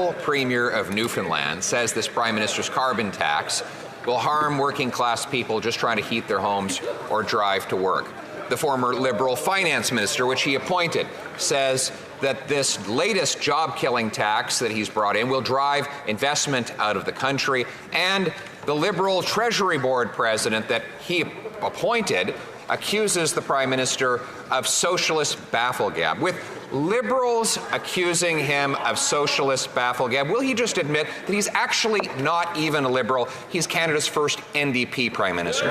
Liberal Premier of Newfoundland says this Prime Minister's carbon tax will harm working-class people just trying to heat their homes or drive to work. The former Liberal Finance Minister, which he appointed, says that this latest job-killing tax that he's brought in will drive investment out of the country. And the Liberal Treasury Board president that he appointed accuses the Prime Minister of socialist bafflegab. With Liberals accusing him of socialist bafflegab, will he just admit that he's actually not even a Liberal? He's Canada's first NDP Prime Minister.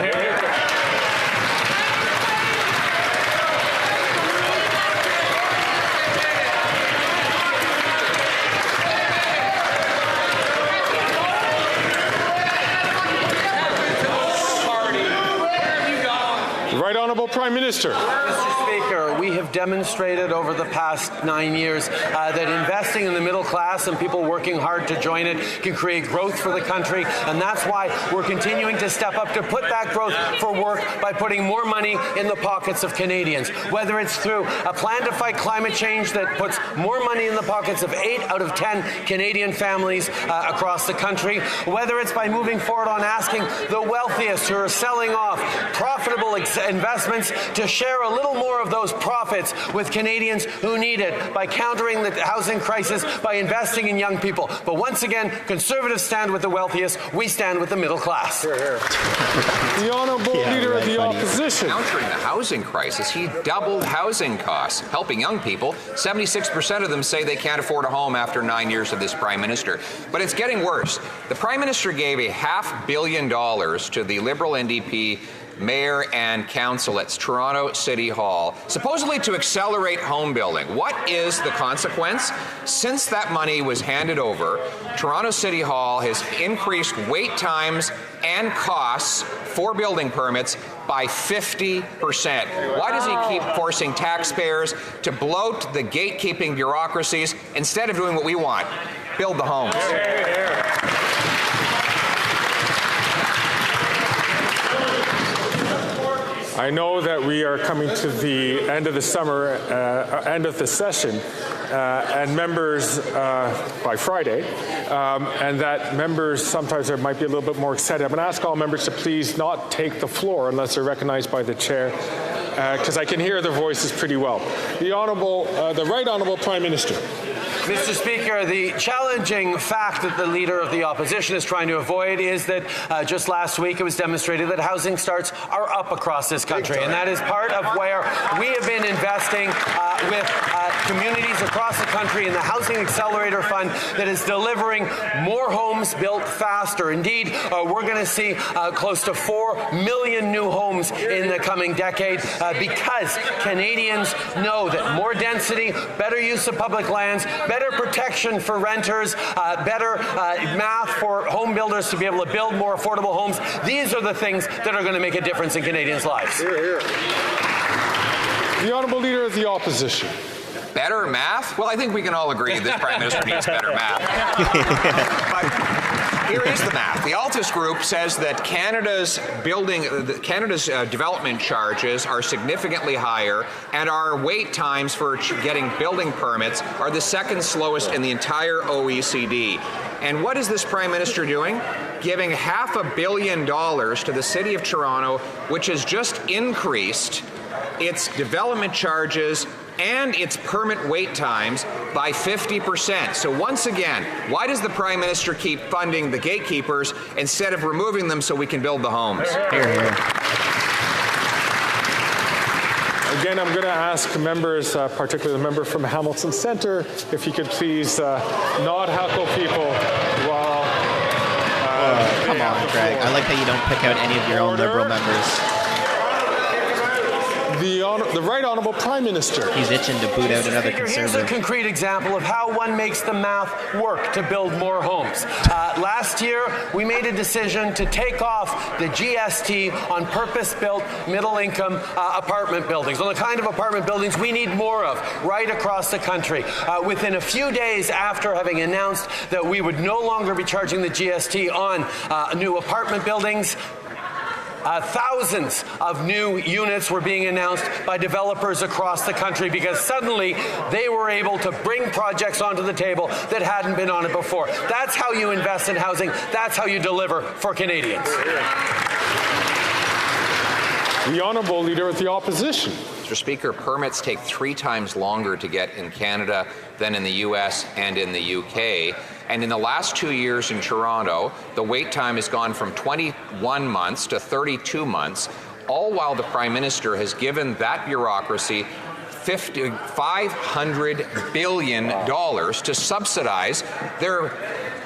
Right Honourable Prime Minister. Mr. Speaker, we have demonstrated over the past 9 years that investing in the middle class and people working hard to join it can create growth for the country, and that's why we're continuing to step up to put that growth for work by putting more money in the pockets of Canadians, whether it's through a plan to fight climate change that puts more money in the pockets of 8 out of 10 Canadian families across the country, whether it's by moving forward on asking the wealthiest who are selling off profitable investments to share a little more of those profits with Canadians who need it, by countering the housing crisis, by investing in young people. But once again, Conservatives stand with the wealthiest, we stand with the middle class. Hear, hear. The Honourable Leader of the Opposition. Countering the housing crisis, he doubled housing costs, helping young people. 76% of them say they can't afford a home after 9 years of this Prime Minister. But it's getting worse. The Prime Minister gave $500 million to the Liberal NDP Mayor and Council at Toronto City Hall, supposedly to accelerate home building. What is the consequence? Since that money was handed over, Toronto City Hall has increased wait times and costs for building permits by 50%. Why does he keep forcing taxpayers to bloat the gatekeeping bureaucracies instead of doing what we want? Build the homes. I know that we are coming to the end of the summer, end of the session, and members by Friday, and that members sometimes might be a little bit more excited. I'm going to ask all members to please not take the floor unless they're recognized by the chair, because I can hear their voices pretty well. The Right Honourable Prime Minister. Mr. Speaker, the challenging fact that the Leader of the Opposition is trying to avoid is that just last week it was demonstrated that housing starts are up across this country, and that is part of where we have been investing with communities across the country in the Housing Accelerator Fund that is delivering more homes built faster. Indeed, we're going to see close to 4 million new homes in the coming decade because Canadians know that more density, better use of public lands, better protection for renters, better math for home builders to be able to build more affordable homes. These are the things that are going to make a difference in Canadians' lives. Hear, hear. The Honourable Leader of the Opposition. Better math? Well, I think we can all agree this Prime Minister needs better math. But here is the math. The Altus Group says that Canada's development charges are significantly higher, and our wait times for getting building permits are the second slowest in the entire OECD. And what is this Prime Minister doing? Giving $500 million to the City of Toronto, which has just increased its development charges and its permit wait times by 50%. So once again, why does the Prime Minister keep funding the gatekeepers instead of removing them so we can build the homes? Hear, hear. Again, I'm going to ask members, particularly the member from Hamilton Centre, if you could please not heckle people while... come on, Greg. I like how you don't pick out any of your own Liberal members. The Right Honourable Prime Minister. He's itching to boot out another Here's Conservative. a concrete example of how one makes the math work to build more homes. Last year, we made a decision to take off the GST on purpose-built middle-income apartment buildings, on the kind of apartment buildings we need more of right across the country. Within a few days after having announced that we would no longer be charging the GST on new apartment buildings, thousands of new units were being announced by developers across the country because suddenly they were able to bring projects onto the table that hadn't been on it before. That's how you invest in housing. That's how you deliver for Canadians. The Honourable Leader of the Opposition. Mr. Speaker, permits take 3 times longer to get in Canada than in the U.S. and in the U.K. And in the last 2 years in Toronto, the wait time has gone from 21 months to 32 months, all while the Prime Minister has given that bureaucracy $500 billion to subsidize their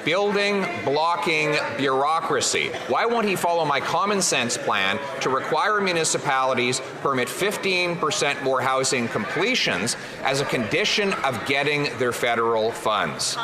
building blocking bureaucracy. Why won't he follow my common sense plan to require municipalities permit 15% more housing completions as a condition of getting their federal funds?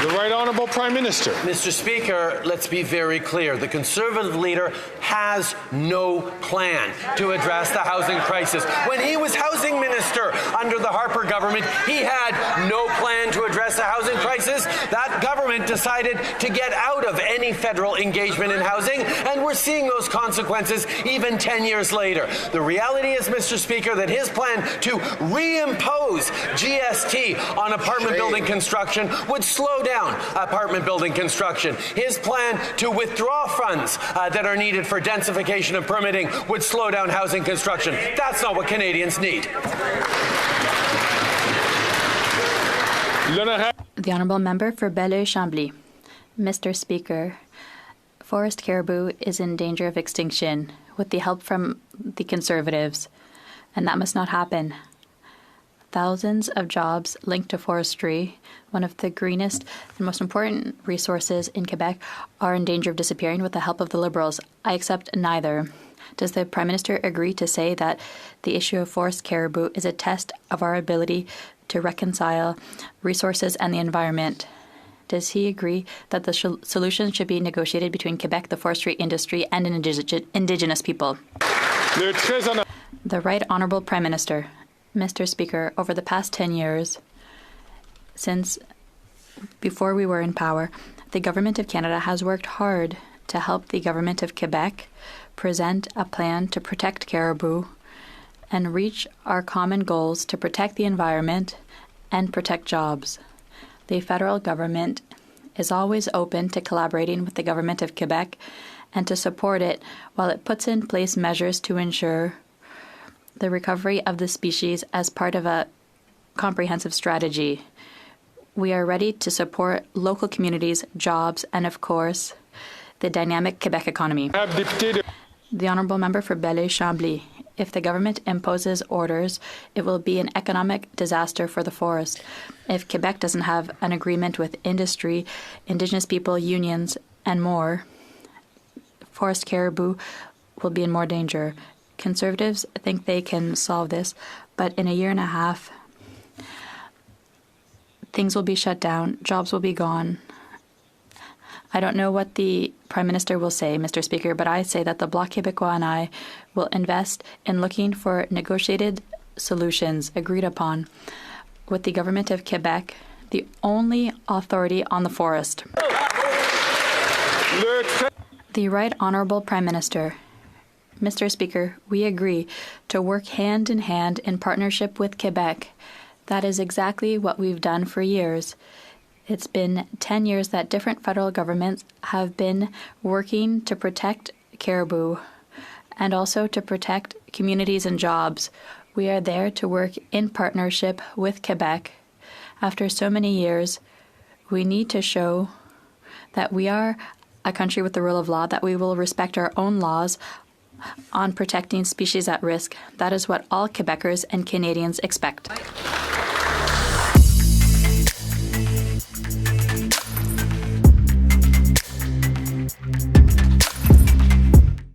The Right Honourable Prime Minister. Mr. Speaker, let's be very clear. The Conservative leader has no plan to address the housing crisis. When he was housing minister under the Harper government, he had no plan to address the housing crisis. That government decided to get out of any federal engagement in housing, and we're seeing those consequences even 10 years later. The reality is, Mr. Speaker, that his plan to reimpose GST on apartment building construction would slow down apartment building construction. His plan to withdraw funds that are needed for densification and permitting would slow down housing construction. That's not what Canadians need. The Honourable Member for Belleuil-Chambly. Mr. Speaker, forest caribou is in danger of extinction with the help from the Conservatives, and that must not happen. Thousands of jobs linked to forestry, one of the greenest and most important resources in Quebec, are in danger of disappearing with the help of the Liberals. I accept neither. Does the Prime Minister agree to say that the issue of forest caribou is a test of our ability to reconcile resources and the environment? Does he agree that the solution should be negotiated between Quebec, the forestry industry, and Indigenous people? The Right Honourable Prime Minister. Mr. Speaker, over the past 10 years, since before we were in power, the Government of Canada has worked hard to help the Government of Quebec present a plan to protect caribou and reach our common goals to protect the environment and protect jobs. The federal government is always open to collaborating with the Government of Quebec and to support it while it puts in place measures to ensure the recovery of the species as part of a comprehensive strategy. We are ready to support local communities, jobs, and of course, the dynamic Quebec economy. The Honourable Member for Belleuil-Chambly. If the government imposes orders, it will be an economic disaster for the forest. If Quebec doesn't have an agreement with industry, Indigenous people, unions, and more, forest caribou will be in more danger. Conservatives think they can solve this, but in a year and a half, things will be shut down, jobs will be gone. I don't know what the Prime Minister will say, Mr. Speaker, but I say that the Bloc Québécois and I will invest in looking for negotiated solutions agreed upon with the Government of Quebec, the only authority on the forest. The Right Honourable Prime Minister. Mr. Speaker, we agree to work hand in hand in partnership with Quebec. That is exactly what we've done for years. It's been 10 years that different federal governments have been working to protect caribou and also to protect communities and jobs. We are there to work in partnership with Quebec. After so many years, we need to show that we are a country with the rule of law, that we will respect our own laws on protecting species at risk. That is what all Quebecers and Canadians expect.